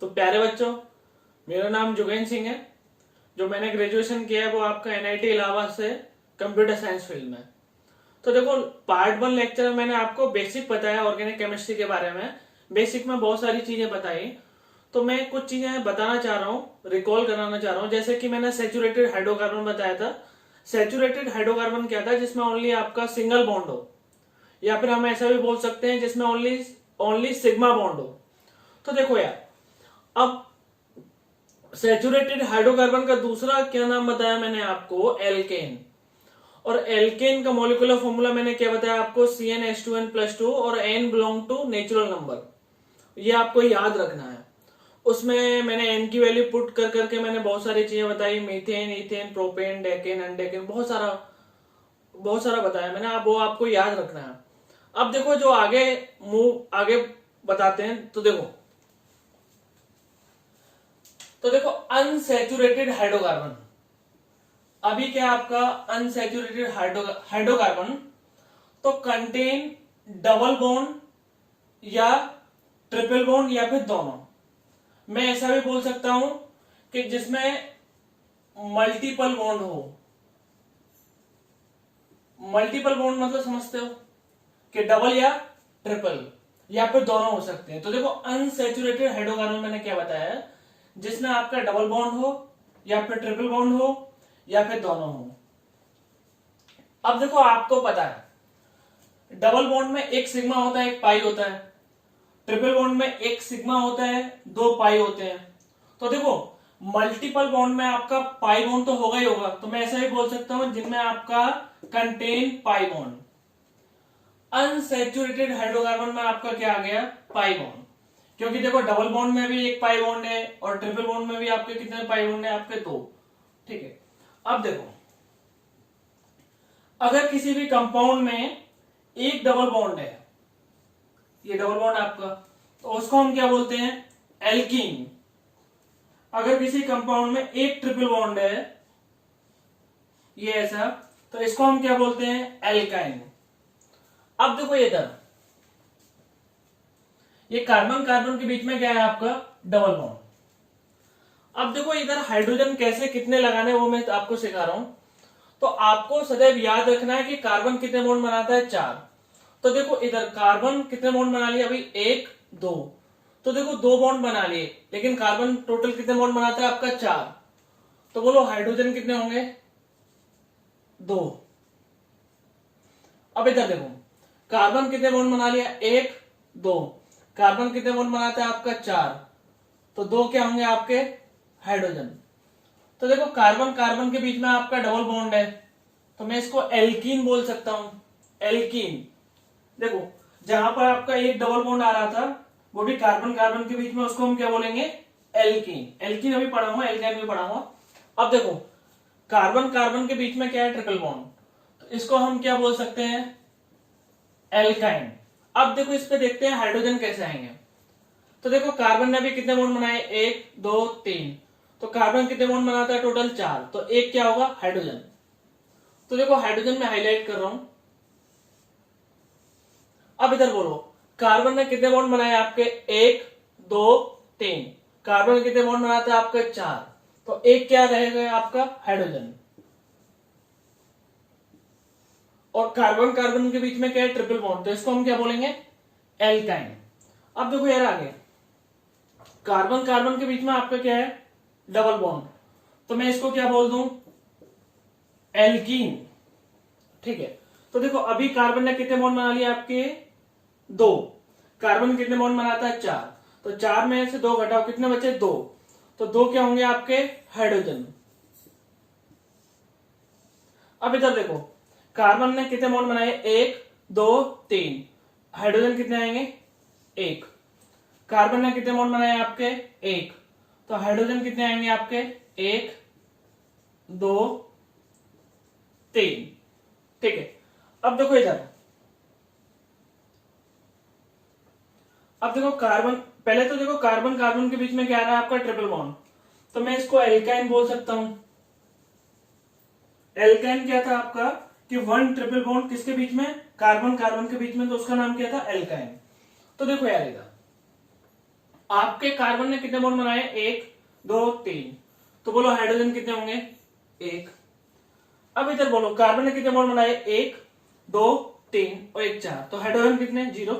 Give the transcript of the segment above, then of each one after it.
तो प्यारे बच्चों, मेरा नाम जुगेन सिंह है। जो मैंने ग्रेजुएशन किया है वो आपका एनआईटी इलाहाबाद से कंप्यूटर साइंस फील्ड में। तो देखो, पार्ट 1 लेक्चर में मैंने आपको बेसिक बताया ऑर्गेनिक केमिस्ट्री के बारे में। बेसिक में बहुत सारी चीजें बताई, तो मैं कुछ चीजें बताना चाह रहा हूँ, रिकॉल कराना चाह रहा हूँ। जैसे कि मैंने सैचुरेटेड हाइड्रोकार्बन बताया था। सैचुरेटेड हाइड्रोकार्बन क्या था? जिसमें ओनली आपका सिंगल बॉन्ड हो, या फिर हम ऐसा भी बोल सकते हैं जिसमें ओनली ओनली सिग्मा बॉन्ड हो। तो देखो यार, अब सैचुरेटेड हाइड्रोकार्बन का दूसरा क्या नाम बताया मैंने आपको? एल्केन। और एल्केन का मॉलिक्यूलर फॉर्मूला मैंने क्या बताया आपको? CnH2n+2 और n belong to natural number. ये आपको याद रखना है। उसमें मैंने n की वैल्यू पुट कर करके मैंने बहुत सारी चीजें बताई, मीथेन, इथेन, प्रोपेन, डेकेन, अनडेकेन, बहुत सारा बताया मैंने। आप वो आपको याद रखना है। अब देखो, जो आगे बताते हैं, तो देखो अनसैचुरेटेड हाइड्रोकार्बन। अभी क्या आपका अनसैचुरेटेड हाइड्रोकार्बन तो कंटेन डबल बॉन्ड या ट्रिपल बॉन्ड या फिर दोनों। मैं ऐसा भी बोल सकता हूं कि जिसमें मल्टीपल बॉन्ड हो। मल्टीपल बॉन्ड मतलब समझते हो कि डबल या ट्रिपल या फिर दोनों हो सकते हैं। तो देखो, अनसैचुरेटेड हाइड्रोकार्बन मैंने क्या बताया है? जिसमें आपका डबल बॉन्ड हो या फिर ट्रिपल बॉन्ड हो या फिर दोनों हो। अब देखो, आपको पता है डबल बॉन्ड में एक सिग्मा होता है, एक पाई होता है। ट्रिपल बॉन्ड में एक सिग्मा होता है, दो पाई होते हैं। तो देखो, मल्टीपल बॉन्ड में आपका पाई बॉन्ड तो होगा ही होगा। तो मैं ऐसा ही बोल सकता हूं जिनमें आपका contain pi bond. Unsaturated hydrocarbon में आपका क्या आ गया? Pi bond. क्योंकि देखो, डबल बॉन्ड में भी एक पाई बॉन्ड है और ट्रिपल बॉन्ड में भी आपके कितने पाई बॉन्ड है? आपके दो। ठीक है। अब देखो, अगर किसी भी कंपाउंड में एक डबल बॉन्ड है, ये डबल बॉन्ड आपका, तो उसको हम क्या बोलते हैं? एल्कीन। अगर किसी कंपाउंड में एक ट्रिपल बॉन्ड है, ये ऐसा, तो इसको हम क्या बोलते हैं? एल्काइन। अब देखो इधर, ये कार्बन कार्बन के बीच में क्या है आपका? Double bond. अब देखो इधर हाइड्रोजन कैसे कितने लगाने वो मैं आपको सिखा रहा हूं। तो आपको सदैव याद रखना है कि कार्बन कितने बॉन्ड बनाता है? 4। तो देखो इधर कार्बन कितने बॉन्ड बना लिए अभी? 1 2। तो देखो, 2 बॉन्ड बना लिए, लेकिन कार्बन टोटल कितने बॉन्ड बनाता है आपका? 4। तो बोलो हाइड्रोजन कितने होंगे? 2। अब इधर देखो, कार्बन कितने बॉन्ड बना लिया? 1 2। कार्बन कितने बॉन्ड बनाता है आपका? 4। तो 2 क्या होंगे आपके? हाइड्रोजन। तो देखो, कार्बन कार्बन के बीच में आपका डबल बॉन्ड है, तो मैं इसको एल्कीन बोल सकता हूं। एल्कीन। देखो, जहां पर आपका एक डबल बॉन्ड आ रहा था, वो भी कार्बन कार्बन के बीच में, उसको हम क्या बोलेंगे? एल्कीन। एल्कीन अभी पढ़ा हुआ, एल्काइन भी पढ़ा हुआ। अब देखो, कार्बन कार्बन के बीच में क्या है? Triple bond. तो इसको हम क्या बोल सकते हैं? एल्काइन। अब देखो, इस पे देखते हैं हाइड्रोजन कैसे आएंगे। तो देखो, कार्बन ने भी कितने बॉन्ड बनाए? 1 2 3। तो कार्बन कितने बॉन्ड बनाता है? टोटल 4। तो एक क्या होगा? हाइड्रोजन। तो देखो, हाइड्रोजन में हाईलाइट कर रहा हूं। अब इधर बोलो, कार्बन ने कितने बॉन्ड बनाए आपके? 1 2 3। कार्बन कितने बॉन्ड बनाता है आपके? 4। तो एक क्या रहेगा आपका? हाइड्रोजन। और कार्बन कार्बन के बीच में क्या है? Triple bond. तो इसको हम क्या बोलेंगे? एल्काइन। अब देखो यार, आगे कार्बन कार्बन के बीच में आपका क्या है? Double bond. तो मैं इसको क्या बोल दूं? एल्कीन। ठीक है। तो देखो, अभी कार्बन ने कितने बॉन्ड बना लिए आपके? 2। कार्बन कितने बॉन्ड बनाता है? 4। तो 4 में से 2 घटाओ, कितने बचे? 2। तो 2 क्या होंगे आपके? हाइड्रोजन। अब इधर देखो, कार्बन ने कितने बॉन्ड बनाए? 1 2 3। हाइड्रोजन कितने आएंगे? 1। कार्बन ने कितने बॉन्ड बनाए आपके? 1। तो हाइड्रोजन कितने आएंगे आपके? 1 2 3। ठीक है। अब देखो इधर, अब देखो कार्बन, पहले तो देखो कार्बन कार्बन के बीच में क्या आ रहा है आपका? Triple bond. तो मैं इसको एल्काइन बोल सकता हूं। एल्काइन क्या था आपका? कि 1 ट्रिपल बॉन्ड किसके बीच में? कार्बन कार्बन के बीच में, तो उसका नाम क्या था? एल्काइन। तो देखो यार, इधर आपके कार्बन ने कितने बॉन्ड बनाए, 1 2 3, तो बोलो हाइड्रोजन कितने होंगे, 1। अब इधर बोलो कार्बन ने कितने बॉन्ड बनाए, 1 2 3 और 1 4, तो हाइड्रोजन कितने, 0।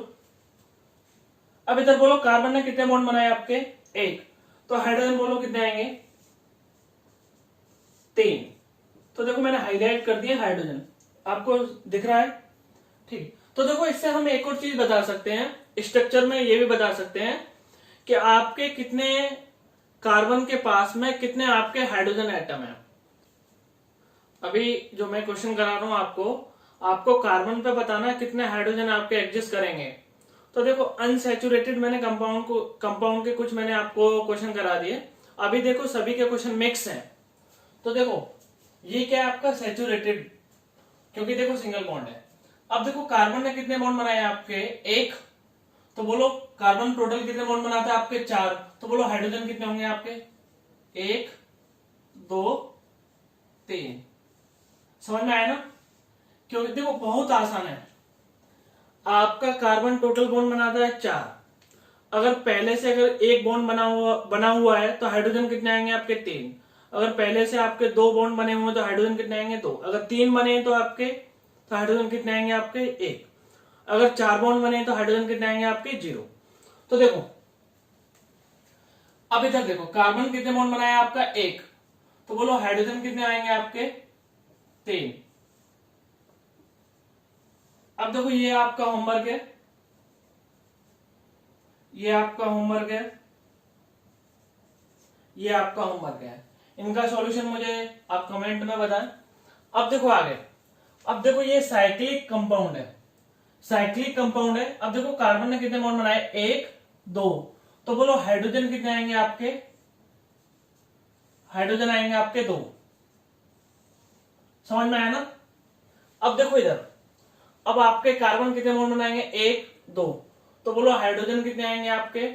अब इधर बोलो कार्बन ने कितने बॉन्ड बनाए आपके, 1, तो हाइड्रोजन बोलो कितने आएंगे, 3। तो देखो मैंने हाईलाइट कर दिया हाइड्रोजन, आपको दिख रहा है, ठीक। तो देखो इससे हम एक और चीज बता सकते हैं, स्ट्रक्चर में ये भी बता सकते हैं कि आपके कितने कार्बन के पास में कितने आपके हाइड्रोजन एटम है। अभी जो मैं क्वेश्चन करा रहा हूं आपको कार्बन पे बताना है कितने हाइड्रोजन आपके एग्जिस्ट करेंगे। तो देखो अनसैचुरेटेड मैंने कंपाउंड के कुछ मैंने आपको क्वेश्चन करा दिए। अभी देखो सभी के क्वेश्चन मिक्स हैं। तो देखो ये क्या है आपका सैचुरेटेड, क्योंकि देखो सिंगल बॉन्ड है। अब देखो कार्बन ने कितने बॉन्ड बनाए आपके, 1, तो बोलो कार्बन टोटल कितने बॉन्ड बनाता है आपके, 4, तो बोलो हाइड्रोजन कितने होंगे आपके, 1 2 3। समझ में आया ना, क्योंकि देखो बहुत आसान है। आपका कार्बन टोटल बॉन्ड बनाता है 4, अगर पहले से अगर एक बॉन्ड बना हुआ है तो हाइड्रोजन कितने आएंगे आपके, 3। अगर पहले से आपके 2 बॉन्ड बने हुए तो हाइड्रोजन कितने आएंगे, 2। अगर 3 बने तो हाइड्रोजन कितने आएंगे आपके, 1। अगर 4 बॉन्ड बने तो हाइड्रोजन कितने आएंगे आपके, 0। तो देखो अब इधर देखो कार्बन कितने बॉन्ड बनाया आपका, 1, तो बोलो हाइड्रोजन कितने आएंगे आपके, 3। अब देखो ये आपका होमवर्क है, ये आपका होमवर्क है, ये आपका होमवर्क है। इनका सॉल्यूशन मुझे आप कमेंट में बताएं। अब देखो आगे, अब देखो ये साइक्लिक कंपाउंड है, साइक्लिक कंपाउंड है। अब देखो कार्बन ने कितने बॉन्ड बनाए, 1 2, तो बोलो हाइड्रोजन कितने आएंगे आपके, हाइड्रोजन आएंगे आपके 2। समझ में आया ना। अब देखो इधर, अब आपके कार्बन कितने बॉन्ड बनाएंगे, 1 2, तो बोलो हाइड्रोजन कितने आएंगे आपके,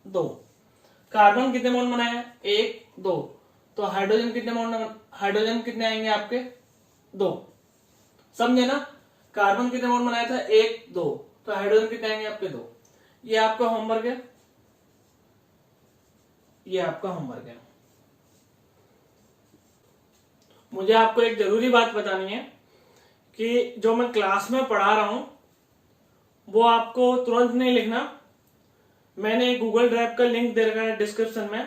2। कार्बन कितने बॉन्ड बनाए, 1 2, तो हाइड्रोजन कितने आएंगे आपके, 2। समझे ना, कार्बन कितने बॉन्ड बनाया था, 1 2, तो हाइड्रोजन कितने आएंगे आपके, 2। ये आपका होमवर्क है, ये आपका होमवर्क है। मुझे आपको एक जरूरी बात बतानी है कि जो मैं क्लास में पढ़ा रहा हूं वो आपको तुरंत नहीं लिखना। मैंने गूगल ड्राइव का लिंक दे रखा है डिस्क्रिप्शन में,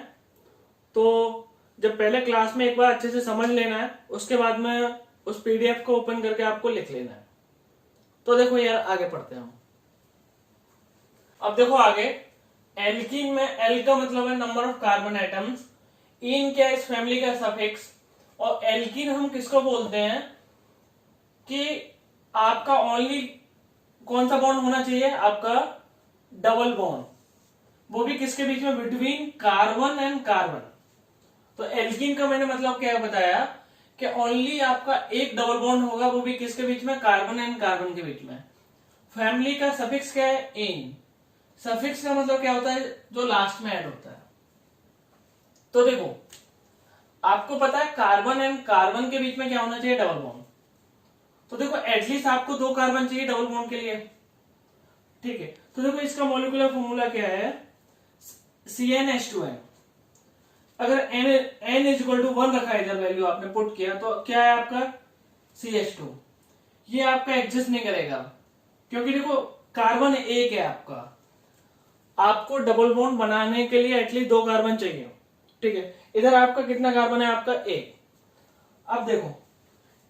तो जब पहले क्लास में एक बार अच्छे से समझ लेना है, उसके बाद में उस पीडीएफ को ओपन करके आपको लिख लेना है। तो देखो यार आगे पढ़ते हैं हम। अब देखो आगे, एल्कीन में एल का मतलब है नंबर ऑफ कार्बन एटम्स, इन क्या इस फैमिली का सफिक्स, और एल्कीन हम किसको बोलते हैं कि आपका ओनली कौन सा बॉन्ड होना चाहिए, आपका डबल बॉन्ड, वो भी किसके बीच में, बिटवीन कार्बन एंड कार्बन। तो एल्कीन का मैंने मतलब क्या बताया कि ओनली आपका एक डबल बॉन्ड होगा, वो भी किसके बीच में, कार्बन एंड कार्बन के बीच में। फैमिली का सफिक्स क्या है, इन। सफिक्स का मतलब क्या होता है, जो लास्ट में ऐड होता है। तो देखो आपको पता है कार्बन एंड कार्बन के बीच में क्या होना चाहिए, डबल बॉन्ड। तो देखो एटलीस्ट आपको 2 कार्बन चाहिए डबल बॉन्ड के लिए, ठीक है। तो देखो इसका मॉलिक्यूलर फॉर्मूला क्या है, CnH2n। अगर n इज इक्वल टू 1 रखा है, इधर वैल्यू आपने पुट किया, तो क्या है आपका CH2। ये आपका एग्जिस्ट नहीं करेगा, क्योंकि देखो कार्बन 1 है आपका, आपको डबल बॉन्ड बनाने के लिए एटलीस्ट 2 कार्बन चाहिए, ठीक है। इधर आपका कितना कार्बन है, आपका 1। अब देखो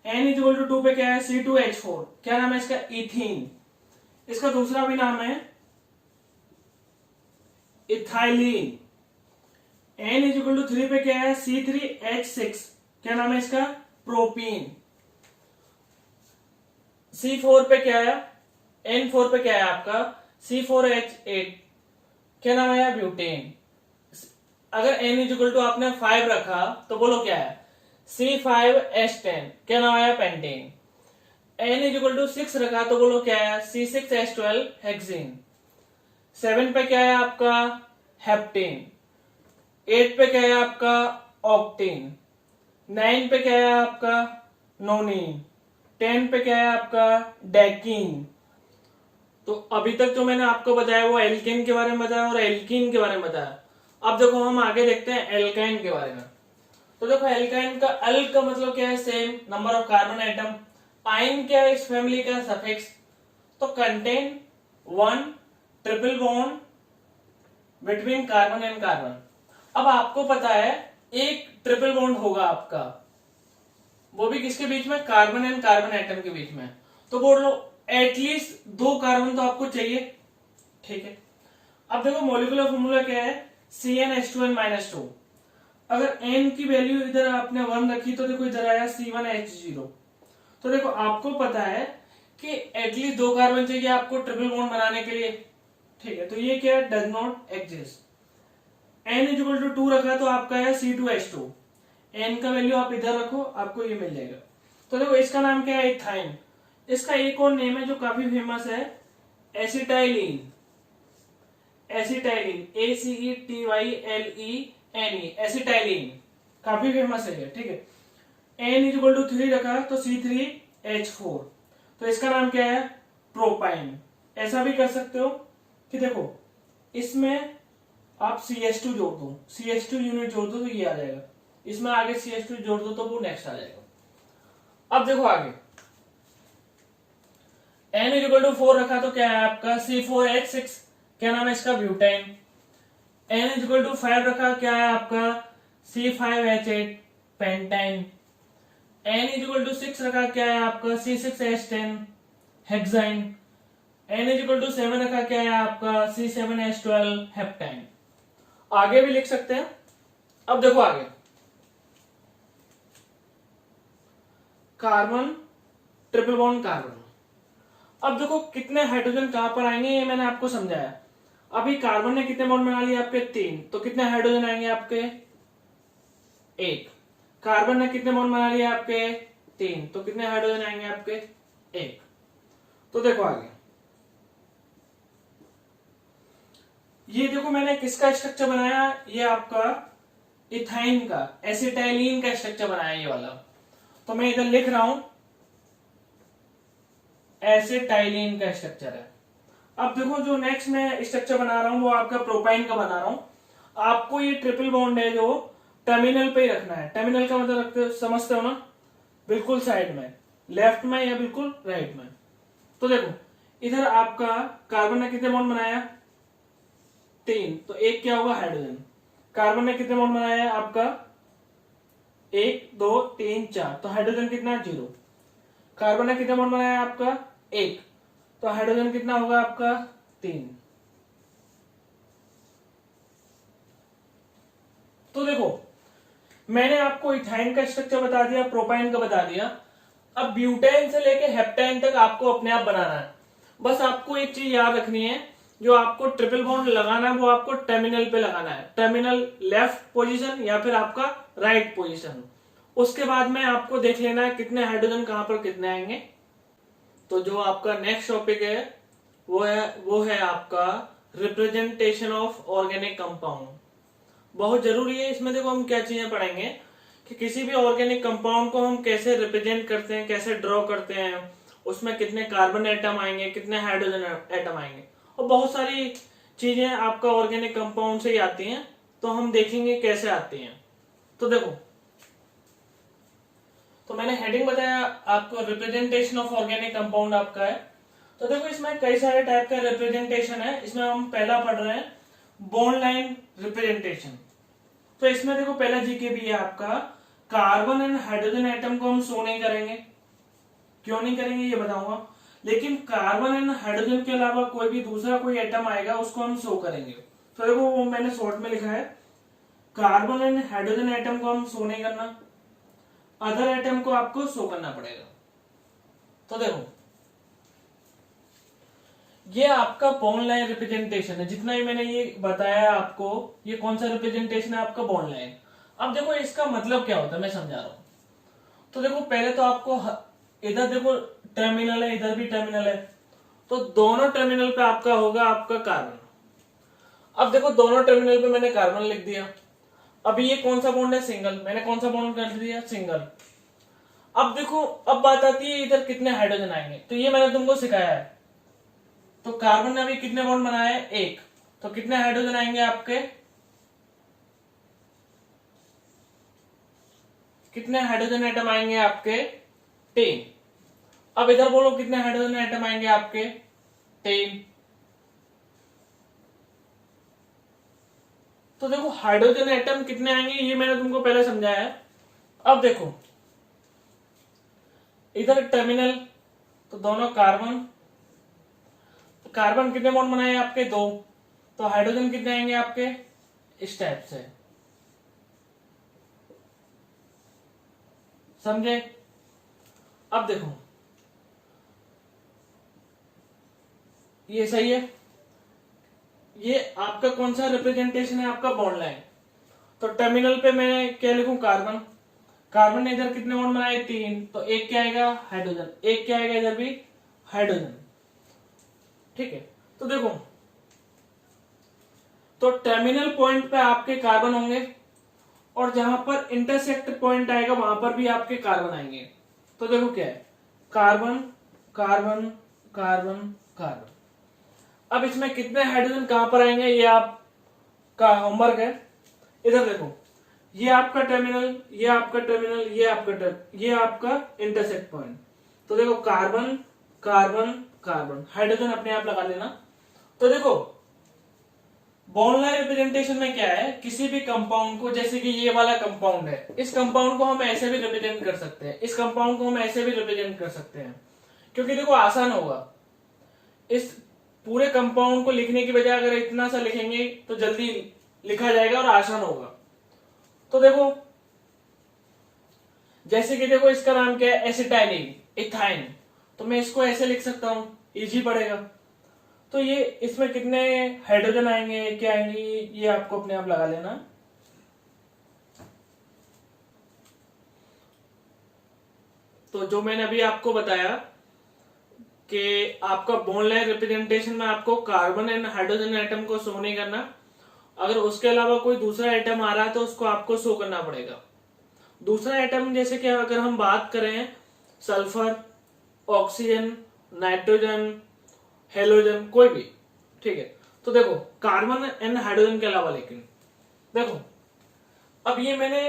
n इज इक्वल टू 2 पे क्या है, C2H4, क्या नाम है इसका, इथीन। इसका दूसरा भी नाम है ethylene. n is equal to 3 पे क्या है, C3H6, क्या नाम है इसका, प्रोपीन। C4 पे क्या है, N4 पे क्या है आपका, C4H8, क्या नाम है, ब्यूटेन। अगर n इज इक्वल टू आपने 5 रखा तो बोलो क्या है, C5H10, क्या नाम है, pentane. n is equal to 6 रखा तो बोलो क्या है, C6H12, हेक्सेन। 7 पे क्या है आपका, हेप्टेन। 8 पे क्या है आपका, ऑक्टेन। 9 पे क्या है आपका, नोनिन। 10 पे क्या है आपका, डेकिन। तो अभी तक जो मैंने आपको बताया वो एल्केन के बारे में बताया और एल्कीन के बारे में बताया। अब देखो हम आगे देखते हैं एल्काइन के बारे में। तो देखो एल्काइन का अल का मतलब क्या है, same number of carbon atom. आइन क्या है, इस फैमिली का सफिक्स। तो contain one triple bond between carbon and carbon. अब आपको पता है एक ट्रिपल बॉन्ड होगा आपका, वो भी किसके बीच में, कार्बन एंड कार्बन एटम के बीच में। तो बोल लो एटलीस्ट 2 कार्बन तो आपको चाहिए, ठीक है। अब देखो मोलिकुलर फॉर्मूला क्या है, CnH2n-2। अगर n की वैल्यू इधर आपने 1 रखी तो देखो इधर आया C1H0। तो देखो आपको पता है कि एटलीस्ट 2 कार्बन चाहिए आपको ट्रिपल बॉन्ड बनाने के लिए, ठीक है। तो ये क्या है, डज नॉट एग्जिस्ट। n=2 रखा तो आपका है C2H2। n का वैल्यू आप इधर रखो, आपको ये मिल जाएगा। तो देखो इसका नाम क्या है, इथाइन। इसका एक और नेम है जो काफी फेमस है, एसिटाइलिन। एसिटाइलिन ACETYLENE, एसिटाइलिन काफी फेमस है, ठीक है। n=3 रखा तो C3H4। तो इसका नाम क्या है, प्रोपाइन। ऐसा भी कर सकते हो कि देखो इसमें आप CH2 जोड़ दो, CH2 यूनिट जोड़ दो तो ये आ जाएगा, इसमें आगे CH2 जोड़ दो तो वो नेक्स्ट आ जाएगा। अब देखो आगे n=4 रखा तो क्या है आपका C4H6, क्या नाम है इसका, ब्यूटेन। n=5 रखा क्या है आपका C5H8, पेंटाइन। n=6 रखा क्या है आपका C6H10, हेक्साइन। n=7 रखा क्या है आपका C7H12, हेप्टाइन। आगे भी लिख सकते हैं। अब देखो आगे कार्बन ट्रिपल बॉन्ड कार्बन। अब देखो कितने हाइड्रोजन कहां पर आएंगे ये मैंने आपको समझाया। अभी कार्बन ने कितने बॉन्ड बना लिए आपके 3, तो कितने हाइड्रोजन आएंगे आपके 1। कार्बन ने कितने बॉन्ड बना लिए आपके 3, तो कितने हाइड्रोजन आएंगे आपके 1। तो देखो आगे ये देखो मैंने किसका स्ट्रक्चर बनाया, ये आपका इथाइन का, एसिटाइलिन का स्ट्रक्चर बनाया ये वाला। तो मैं इधर लिख रहा हूं एसिटाइलिन का स्ट्रक्चर है। अब देखो जो नेक्स्ट मैं स्ट्रक्चर बना रहा हूं वो आपका प्रोपाइन का बना रहा हूं। आपको ये ट्रिपल बॉन्ड है जो टर्मिनल पे ही रखना है। टर्मिनल का मतलब रखते समझते हो ना, बिल्कुल साइड में, लेफ्ट में या बिल्कुल राइट में। तो देखो इधर आपका कार्बन ने कितने बॉन्ड बनाया 3, तो एक क्या होगा हाइड्रोजन। कार्बन ने कितने बॉन्ड बनाया आपका 1 2 3 4, तो हाइड्रोजन कितना 0। कार्बन ने कितने बॉन्ड बनाया आपका 1, तो हाइड्रोजन कितना होगा आपका 3। तो देखो मैंने आपको इथाइन का स्ट्रक्चर बता दिया, प्रोपाइन का बता दिया। अब ब्यूटेन से लेके हेप्टाइन तक आपको अपने आप बनाना है। बस आपको एक चीज याद रखनी है, जो आपको ट्रिपल बॉन्ड लगाना है वो आपको टर्मिनल पे लगाना है। टर्मिनल लेफ्ट पोजीशन या फिर आपका राइट पोजीशन। उसके बाद में आपको देख लेना है कितने हाइड्रोजन कहां पर कितने आएंगे। तो जो आपका नेक्स्ट टॉपिक है वो है आपका रिप्रेजेंटेशन ऑफ ऑर्गेनिक कंपाउंड। बहुत जरूरी है। इसमें देखो हम क्या चीजें पढ़ेंगे कि किसी भी ऑर्गेनिक कंपाउंड को हम कैसे रिप्रेजेंट करते हैं, कैसे ड्रॉ करते हैं, उसमें कितने कार्बन एटम आएंगे, कितने हाइड्रोजन एटम आएंगे, और बहुत सारी चीजें आपका ऑर्गेनिक कंपाउंड से ही आती हैं। तो हम देखेंगे कैसे आती हैं। तो देखो तो मैंने हेडिंग बताया आपको, रिप्रेजेंटेशन ऑफ ऑर्गेनिक कंपाउंड आपका है। तो देखो इसमें कई सारे टाइप का रिप्रेजेंटेशन है। इसमें हम पहला पढ़ रहे हैं बॉन्ड लाइन रिप्रेजेंटेशन। तो इसमें देखो पहला जीके भी है आपका, कार्बन एंड हाइड्रोजन एटम को हम शो नहीं करेंगे। क्यों नहीं करेंगे ये बताऊंगा, लेकिन कार्बन एंड हाइड्रोजन के अलावा कोई भी दूसरा कोई एटम आएगा उसको हम शो करेंगे। तो देखो वो मैंने शॉर्ट में लिखा है, कार्बन एंड हाइड्रोजन एटम को हम शो नहीं करना, अदर एटम को आपको शो करना पड़ेगा। तो देखो ये आपका बॉन्ड लाइन रिप्रेजेंटेशन है। जितना ही मैंने ये बताया आपको, ये कौन सा रिप्रेजेंटेशन है आपका, बॉन्ड लाइन। अब देखो इसका मतलब क्या होता है मैं समझा रहा हूं। तो देखो पहले तो आपको इधर देखो टर्मिनल है, इधर भी टर्मिनल है, तो दोनों टर्मिनल पे आपका होगा आपका कार्बन। अब देखो दोनों टर्मिनल पे मैंने कार्बन लिख दिया। अभी ये कौन सा बॉन्ड है, सिंगल। मैंने कौन सा बॉन्ड कर दिया, सिंगल। अब देखो अब बात आती है इधर कितने हाइड्रोजन आएंगे। तो ये मैंने तुमको सिखाया है तो कार्बन ने अभी कितने बॉन्ड बनाए, एक, तो कितने हाइड्रोजन आएंगे आपके, कितने हाइड्रोजन एटम आएंगे आपके, 10। अब इधर बोलो कितने हाइड्रोजन एटम आएंगे आपके, 10। तो देखो हाइड्रोजन एटम कितने आएंगे ये मैंने तुमको पहले समझाया है। अब देखो इधर टर्मिनल, तो दोनों कार्बन, कार्बन कितने बॉन्ड बनाए आपके, 2, तो हाइड्रोजन कितने आएंगे आपके, इस टाइप से, समझे। अब देखो ये सही है, ये आपका कौन सा रिप्रेजेंटेशन है, आपका बॉन्ड लाइन। तो टर्मिनल पे मैं क्या लिखूं, कार्बन, कार्बन ने इधर कितने बॉन्ड बनाए, 3, तो एक क्या आएगा, हाइड्रोजन, एक क्या आएगा इधर भी, हाइड्रोजन, ठीक है। तो देखो तो टर्मिनल पॉइंट पे आपके कार्बन होंगे और जहां पर इंटरसेक्ट पॉइंट आएगा वहां पर भी आपके कार्बन आएंगे। तो देखो क्या है, कार्बन कार्बन कार्बन कार्बन। अब इसमें कितने हाइड्रोजन कहां पर आएंगे ये आपका होमवर्क है। इधर देखो ये आपका टर्मिनल, ये आपका टर्मिनल, ये आपका इंटरसेक्ट पॉइंट। तो देखो कार्बन कार्बन कार्बन, हाइड्रोजन अपने आप लगा लेना। तो देखो बॉन्ड लाइन रिप्रेजेंटेशन में क्या है, किसी भी कंपाउंड को, जैसे कि ये वाला कंपाउंड है, इस कंपाउंड को हम ऐसे भी रिप्रेजेंट कर सकते हैं, इस कंपाउंड को हम ऐसे भी रिप्रेजेंट कर सकते हैं, क्योंकि देखो आसान होगा। इस पूरे कंपाउंड को लिखने की बजाय अगर इतना सा लिखेंगे तो जल्दी लिखा जाएगा और आसान होगा। तो देखो जैसे कि देखो इसका नाम क्या है, एसिटाइलिन, इथाइन, तो मैं इसको ऐसे लिख सकता हूं, इजी पड़ेगा। तो ये इसमें कितने हाइड्रोजन आएंगे, क्या आएंगे, ये आपको अपने आप लगा लेना। तो जो मैंने अभी आपको बताया कि आपका बॉन्ड लाइन रिप्रेजेंटेशन में आपको कार्बन एंड हाइड्रोजन एटम को शो नहीं करना, अगर उसके अलावा कोई दूसरा एटम आ रहा है तो उसको आपको शो करना पड़ेगा। दूसरा एटम जैसे कि अगर हम बात करें सल्फर, ऑक्सीजन, नाइट्रोजन, हेलोजन, कोई भी, ठीक है। तो देखो कार्बन एंड हाइड्रोजन के अलावा, लेकिन देखो अब ये मैंने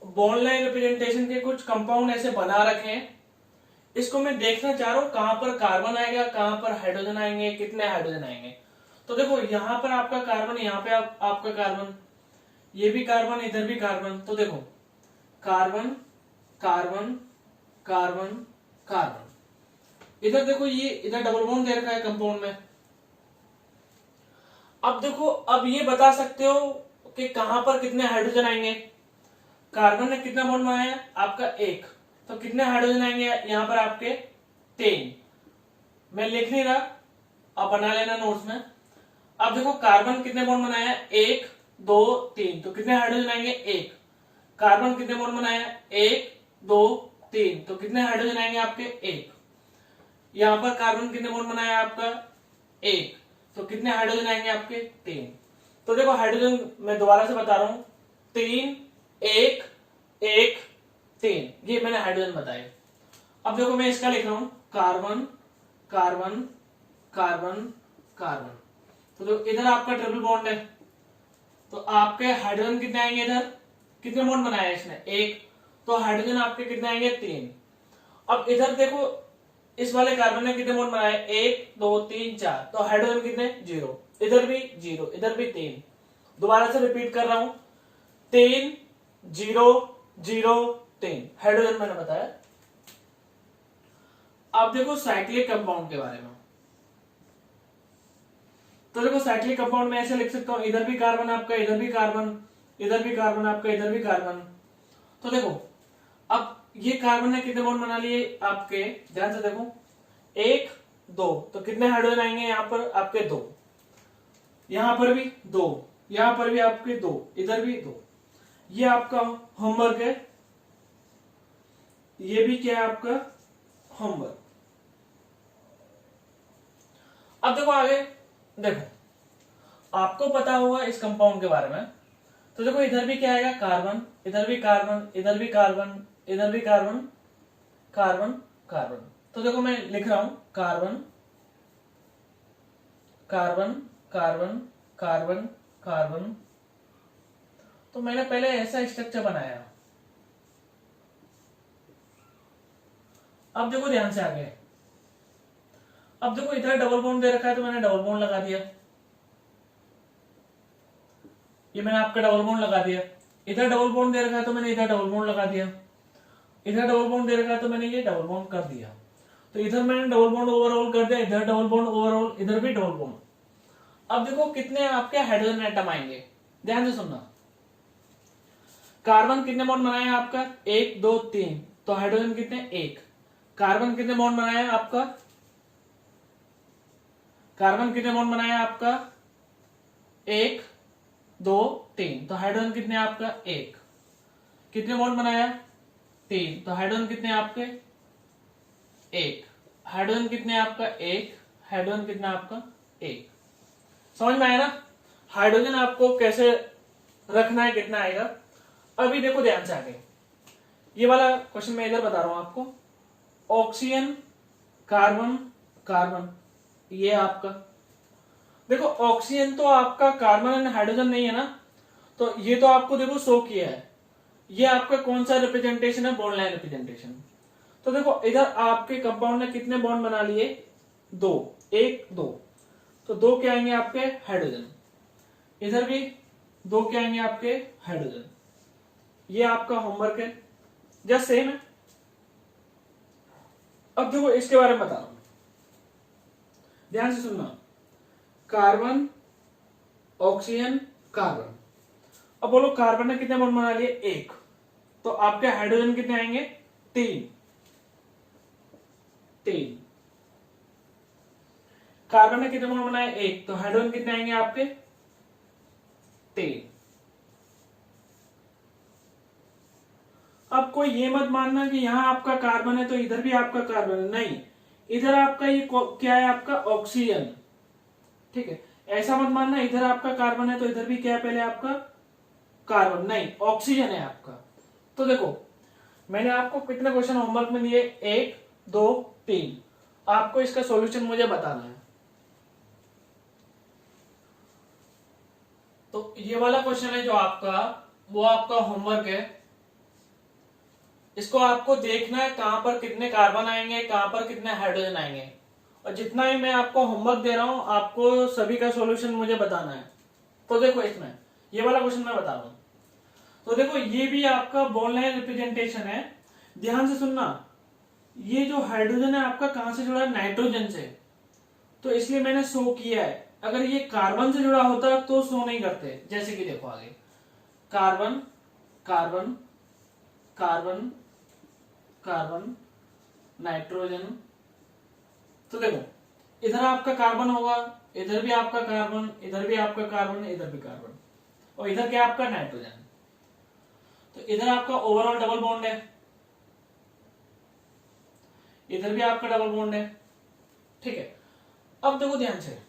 बॉन्ड लाइन रिप्रेजेंटेशन के कुछ कंपाउंड ऐसे बना रखे हैं, इसको मैं देखना चाह रहा हूं कहां पर कार्बन आएगा, कहां पर हाइड्रोजन आएंगे, कितने हाइड्रोजन आएंगे। तो देखो यहां पर आपका कार्बन, यहां पे आपका कार्बन, ये भी कार्बन, इधर भी कार्बन। तो देखो कार्बन कार्बन कार्बन कार्बन, इधर देखो ये इधर डबल बॉन्ड दे रखा है कंपाउंड में। अब देखो अब ये बता सकते हो कि कहां पर कितने हाइड्रोजन आएंगे। कार्बन ने कितना बॉन्ड बनाया आपका, एक, तो कितने हाइड्रोजन आएंगे यहां पर आपके, 10। मैं लिख नहीं रहा, आप बना लेना नोट्स में। अब देखो कार्बन कितने बॉन्ड बनाया, 1 2 3, तो कितने हाइड्रोजन आएंगे, 1। कार्बन कितने बॉन्ड बनाया, 1 2 3, तो कितने हाइड्रोजन आएंगे आपके, 1। यहां पर कार्बन कितने बॉन्ड बनाया आपका, 1, तो कितने हाइड्रोजन आएंगे आपके, 3। तो देखो हाइड्रोजन मैं दोबारा से बता रहा हूं, 3 1 1 3, ये मैंने हाइड्रोजन बताए। अब देखो मैं इसका लिख रहा हूं, कार्बन कार्बन कार्बन कार्बन। तो देखो इधर आपका ट्रिपल बॉन्ड है, तो आपके हाइड्रोजन कितने आएंगे, इधर कितने बॉन्ड बनाया है इसने, 1, तो हाइड्रोजन आपके कितने आएंगे, 3। अब इधर देखो इस वाले कार्बन ने कितने बॉन्ड बनाए, 1 2 3 4, तो हाइड्रोजन कितने, 0, इधर भी 0, इधर भी 3। दोबारा से रिपीट कर रहा हूं, 3 0 0 3 हाइड्रोजन मैंने बताया। अब देखो साइक्लिक कंपाउंड के बारे में। तो देखो साइक्लिक कंपाउंड में ऐसे लिख सकता हूं, इधर भी कार्बन आपका, इधर भी कार्बन, इधर भी कार्बन आपका, इधर भी कार्बन। तो देखो अब ये कार्बन ने कितने बॉन्ड बना लिए आपके, ध्यान से देखो, 1 2, तो कितने हाइड्रोजन आएंगे यहां पर आपके, 2, यहां पर भी 2, यहां पर भी आपके 2, इधर भी 2। ये आपका होमवर्क है, ये भी क्या है आपका होमवर्क। अब देखो आगे, देखो आपको पता होगा इस कंपाउंड के बारे में। तो देखो इधर भी क्या आएगा, कार्बन, इधर भी कार्बन, इधर भी कार्बन, इधर भी कार्बन, कार्बन कार्बन। तो देखो मैं लिख रहा हूं carbon carbon carbon carbon carbon. तो मैंने पहले ऐसा स्ट्रक्चर बनाया। अब देखो ध्यान से आगे, अब देखो इधर डबल बॉन्ड दे रखा है तो मैंने डबल बॉन्ड लगा दिया, ये मैंने आपका डबल बॉन्ड लगा दिया। इधर डबल बॉन्ड दे रखा है तो मैंने इधर डबल बॉन्ड लगा दिया। इधर डबल बॉन्ड दे रखा है तो मैंने ये डबल बॉन्ड कर दिया। तो इधर मैंने डबल बॉन्ड ओवरऑल कर दिया, इधर डबल बॉन्ड ओवरऑल, इधर भी डबल बॉन्ड। अब देखो कितने आपके हाइड्रोजन एटम आएंगे, ध्यान से सुनना। कार्बन कितने बॉन्ड बनाए आपका, 1 2 3, तो हाइड्रोजन कितने, 1। कार्बन कितने बॉन्ड बनाया आपका, कार्बन कितने बॉन्ड बनाया आपका, 1 2 3, तो हाइड्रोजन कितने आपका, 1। कितने बॉन्ड बनाया, 3, तो हाइड्रोजन कितने आपके, 1। हाइड्रोजन कितने आपका, 1। हाइड्रोजन कितना आपका, 1। समझ में आया ना हाइड्रोजन आपको कैसे रखना है, कितना आएगा। अभी देखो ध्यान से आगे, ये वाला क्वेश्चन मैं इधर बता रहा हूं आपको। ऑक्सीजन कार्बन कार्बन, ये आपका देखो ऑक्सीजन तो आपका कार्बन एंड हाइड्रोजन नहीं है ना, तो ये तो आपको देखो शो किया है। ये आपका कौन सा रिप्रेजेंटेशन है, बॉन्ड लाइन रिप्रेजेंटेशन। तो देखो इधर आपके कंपाउंड ने कितने बॉन्ड बना लिए, 2, 1 2, तो 2 क्या आएंगे आपके, हाइड्रोजन। इधर भी 2 क्या आएंगे आपके, हाइड्रोजन। ये आपका होमवर्क है, जस्ट सेम है। अब देखो इसके बारे में बता रहा हूं, ध्यान से सुनना। कार्बन ऑक्सीजन कार्बन, अब बोलो कार्बन ने कितने बॉन्ड बना लिए, 1, तो आपके हाइड्रोजन कितने आएंगे, 3 3। कार्बन ने कितने बॉन्ड बनाए, 1, तो हाइड्रोजन कितने आएंगे आपके, 3। अब कोई ये मत मानना कि यहां आपका कार्बन है तो इधर भी आपका कार्बन है, नहीं, इधर आपका ये क्या है, आपका ऑक्सीजन, ठीक है। ऐसा मत मानना इधर आपका कार्बन है तो इधर भी क्या है, पहले आपका कार्बन, नहीं, ऑक्सीजन है आपका। तो देखो मैंने आपको कितने क्वेश्चन होमवर्क में दिए, 1 2 3, आपको इसका सॉल्यूशन मुझे बताना है। तो ये वाला क्वेश्चन है जो आपका, वो आपका होमवर्क है। इसको आपको देखना है कहां पर कितने कार्बन आएंगे, कहां पर कितने हाइड्रोजन आएंगे, और जितना ही मैं आपको होमवर्क दे रहा हूं आपको सभी का सॉल्यूशन मुझे बताना है। तो देखो इसमें ये वाला क्वेश्चन मैं बता रहा हूं, तो देखो ये भी आपका बॉन्ड लाइन रिप्रेजेंटेशन है, ध्यान से सुनना। ये जो हाइड्रोजन है आपका कहां से जुड़ा है, नाइट्रोजन से, तो इसलिए मैंने शो किया है। अगर ये कार्बन से जुड़ा होता तो शो नहीं करते, जैसे कि देखो आगे, carbon carbon carbon carbon nitrogen. तो देखो इधर आपका कार्बन होगा, इधर भी आपका कार्बन, इधर भी आपका कार्बन, इधर भी कार्बन, और इधर क्या आपका नाइट्रोजन। तो इधर आपका ओवरऑल डबल बॉन्ड है, इधर भी आपका डबल बॉन्ड है, ठीक है। अब देखो ध्यान से,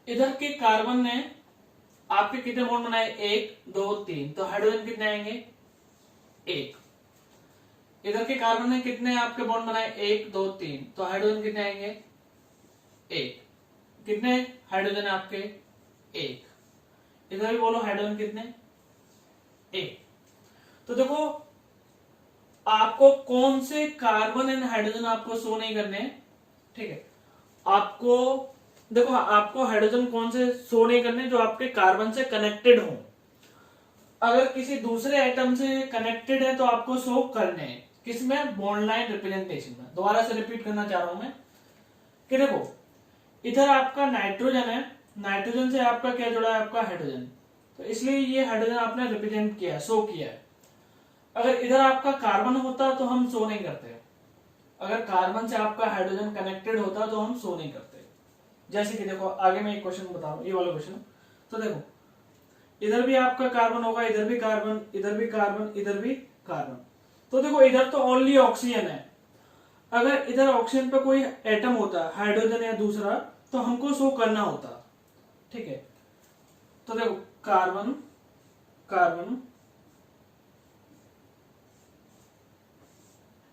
इधर के कार्बन ने आपके कितने बॉन्ड बनाए, 1 2 3, तो हाइड्रोजन कितने आएंगे, 1। इधर के कार्बन ने कितने आपके बॉन्ड बनाए, 1 2 3, तो हाइड्रोजन कितने आएंगे, 1। कितने हाइड्रोजन आपके, 1। इधर भी बोलो हाइड्रोजन कितने, 1। तो देखो आपको कौन से कार्बन एंड हाइड्रोजन आपको शो नहीं करने, ठीक है। आपको देखो आपको हाइड्रोजन कौन से शो नहीं करने, जो आपके कार्बन से कनेक्टेड हो। अगर किसी दूसरे एटम से कनेक्टेड है तो आपको शो करने हैं, किसमें, बॉन्ड लाइन रिप्रेजेंटेशन में। दोबारा से रिपीट करना चाह रहा हूं मैं कि देखो इधर आपका नाइट्रोजन है, नाइट्रोजन से आपका क्या जुड़ा है, आपका हाइड्रोजन, तो इसलिए ये हाइड्रोजन आपने रिप्रेजेंट किया, शो किया है। अगर इधर आपका कार्बन होता तो हम शो नहीं करते, अगर कार्बन से आपका हाइड्रोजन कनेक्टेड होता तो हम शो नहीं करते। जैसे कि देखो आगे मैं एक क्वेश्चन बता रहा हूं, ये वाला क्वेश्चन। तो देखो इधर भी आपका कार्बन होगा, इधर भी कार्बन, इधर भी कार्बन, इधर भी कार्बन, तो देखो इधर तो ओनली ऑक्सीजन है। अगर इधर ऑक्सीजन पे कोई एटम होता, हाइड्रोजन या दूसरा, तो हमको शो करना होता, ठीक है। तो देखो कार्बन कार्बन,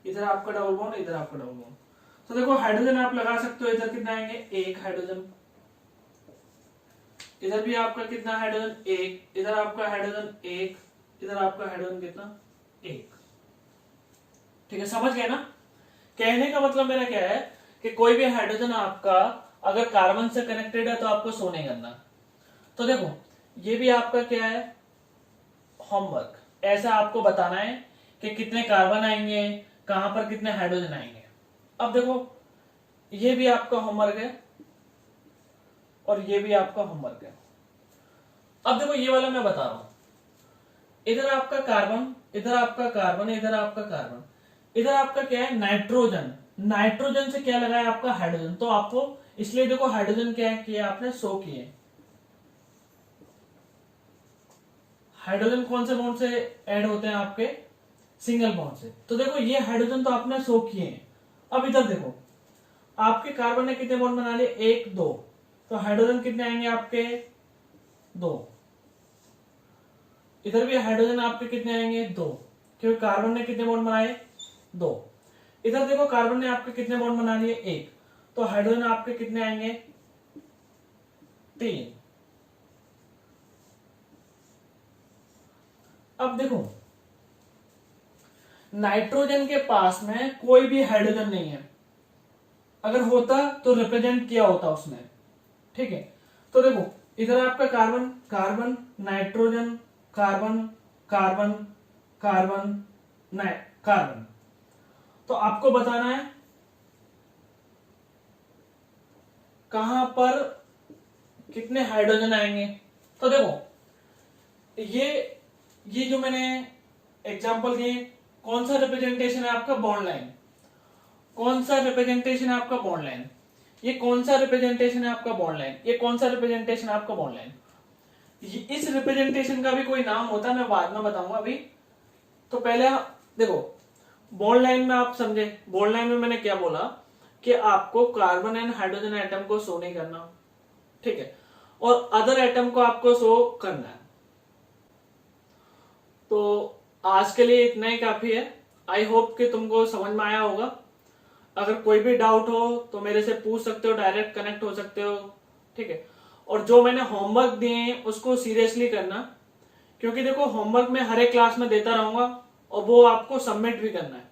इधर आपका डबल बॉन्ड, इधर आपका डबल बॉन्ड, तो देखो हाइड्रोजन आप लगा सकते हो, इधर कितना आएंगे, एक हाइड्रोजन, इधर भी आपका कितना हाइड्रोजन, एक, इधर आपका हाइड्रोजन एक, इधर आपका हाइड्रोजन कितना, एक। ठीक है, समझ गए ना। कहने का मतलब मेरा क्या है कि कोई भी हाइड्रोजन आपका अगर कार्बन से कनेक्टेड है तो आपको शो नहीं करना। तो देखो ये भी आपका क्या है, होमवर्क, ऐसा आपको बताना है कि कितने कार्बन आएंगे, कहां पर कितने हाइड्रोजन आएंगे। अब देखो ये भी आपका होमवर्क है और ये भी आपका होमवर्क है। अब देखो ये वाला मैं बता रहा हूं, इधर आपका कार्बन, इधर आपका कार्बन, इधर आपका कार्बन, इधर आपका क्या है, नाइट्रोजन। नाइट्रोजन से क्या लगा है आपका, हाइड्रोजन। तो आपको इसलिए देखो हाइड्रोजन क्या है किया आपने, 100 किए। हाइड्रोजन कौन से बॉन्ड से ऐड होते हैं आपके, सिंगल बॉन्ड से। तो देखो ये हाइड्रोजन तो आपने 100 किए हैं। अब इधर देखो आपके कार्बन ने कितने बॉन्ड बना लिए, 1 2, तो हाइड्रोजन कितने आएंगे आपके, 2। इधर भी हाइड्रोजन आपके कितने आएंगे, 2, क्योंकि कार्बन ने कितने बॉन्ड बनाए, 2। इधर देखो कार्बन ने आपके कितने बॉन्ड बना लिए, 1, तो हाइड्रोजन आपके कितने आएंगे, 3। अब देखो नाइट्रोजन के पास में कोई भी हाइड्रोजन नहीं है, अगर होता तो रिप्रेजेंट किया होता उसने। ठीक है, तो देखो इधर आपका carbon, carbon, nitrogen, carbon, carbon, carbon, carbon. तो आपको बताना है कहां पर कितने हाइड्रोजन आएंगे। तो देखो ये जो मैंने एग्जांपल दिए, कौन सा रिप्रेजेंटेशन है आपका, बॉन्ड लाइन। कौन सा रिप्रेजेंटेशन है आपका, बॉन्ड लाइन। ये कौन सा रिप्रेजेंटेशन है आपका, बॉन्ड लाइन। ये कौन सा रिप्रेजेंटेशन है आपका, बॉन्ड लाइन। इस रिप्रेजेंटेशन का भी कोई नाम होता है, मैं बाद में बताऊंगा। अभी तो पहले देखो बॉन्ड लाइन में आप समझे, बॉन्ड लाइन में मैंने क्या बोला कि आपको कार्बन एंड हाइड्रोजन एटम को शो नहीं करना, ठीक है, और अदर एटम को आपको शो करना है। तो आज के लिए इतना ही काफी है। आई होप कि तुमको समझ में आया होगा। अगर कोई भी डाउट हो तो मेरे से पूछ सकते हो, डायरेक्ट कनेक्ट हो सकते हो। ठीक है, और जो मैंने होमवर्क दिए हैं उसको सीरियसली करना, क्योंकि देखो होमवर्क मैं हर एक क्लास में देता रहूंगा और वो आपको सबमिट भी करना है।